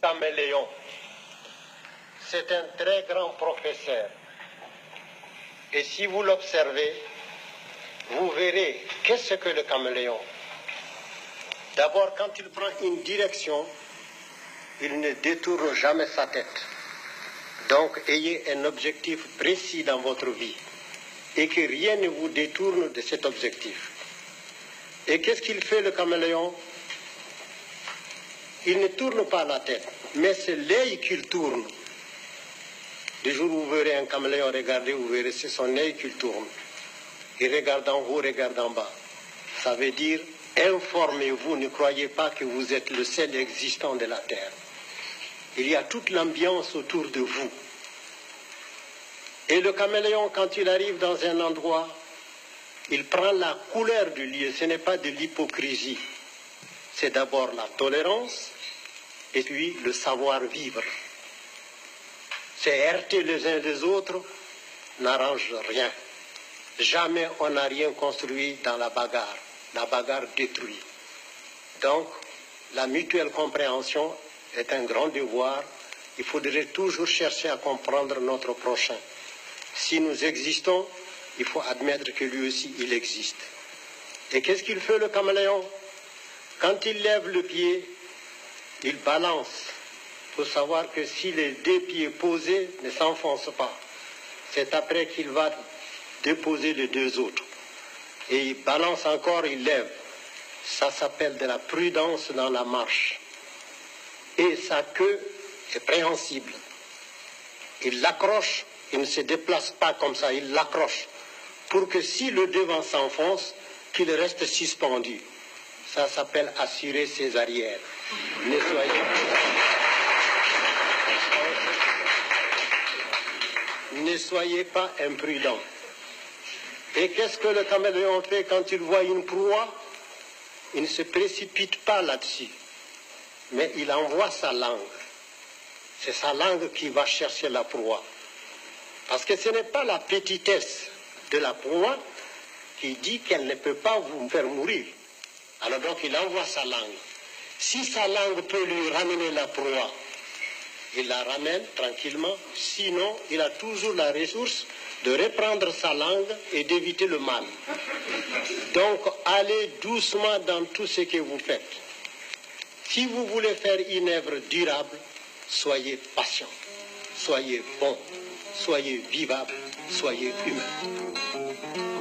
Caméléon, c'est un très grand professeur. Et si vous l'observez, vous verrez qu'est-ce que le caméléon. D'abord, quand il prend une direction, il ne détourne jamais sa tête. Donc, ayez un objectif précis dans votre vie et que rien ne vous détourne de cet objectif. Et qu'est-ce qu'il fait, le caméléon? Il ne tourne pas la tête, mais c'est l'œil qu'il tourne. Le jour où vous verrez un caméléon, regardez, vous verrez, c'est son œil qu'il tourne. Il regarde en haut, regarde en bas. Ça veut dire, informez-vous, ne croyez pas que vous êtes le seul existant de la Terre. Il y a toute l'ambiance autour de vous. Et le caméléon, quand il arrive dans un endroit, il prend la couleur du lieu. Ce n'est pas de l'hypocrisie. C'est d'abord la tolérance et puis le savoir-vivre. C'est heurter les uns les autres n'arrange rien. Jamais on n'a rien construit dans la bagarre. La bagarre détruit. Donc, la mutuelle compréhension est un grand devoir. Il faudrait toujours chercher à comprendre notre prochain. Si nous existons, il faut admettre que lui aussi, il existe. Et qu'est-ce qu'il fait, le caméléon? Quand il lève le pied, il balance. Il faut savoir que si les deux pieds posés ne s'enfoncent pas, c'est après qu'il va déposer les deux autres. Et il balance encore, il lève. Ça s'appelle de la prudence dans la marche. Et sa queue est préhensible. Il l'accroche, il ne se déplace pas comme ça, il l'accroche. Pour que si le devant s'enfonce, qu'il reste suspendu. Ça s'appelle assurer ses arrières. Ne soyez pas imprudents. Et qu'est-ce que le caméléon fait quand il voit une proie? Il ne se précipite pas là-dessus, mais il envoie sa langue. C'est sa langue qui va chercher la proie. Parce que ce n'est pas la petitesse de la proie qui dit qu'elle ne peut pas vous faire mourir. Alors donc il envoie sa langue. Si sa langue peut lui ramener la proie, il la ramène tranquillement. Sinon, il a toujours la ressource de reprendre sa langue et d'éviter le mal. Donc, allez doucement dans tout ce que vous faites. Si vous voulez faire une œuvre durable, soyez patient, soyez bon, soyez vivable, soyez humain.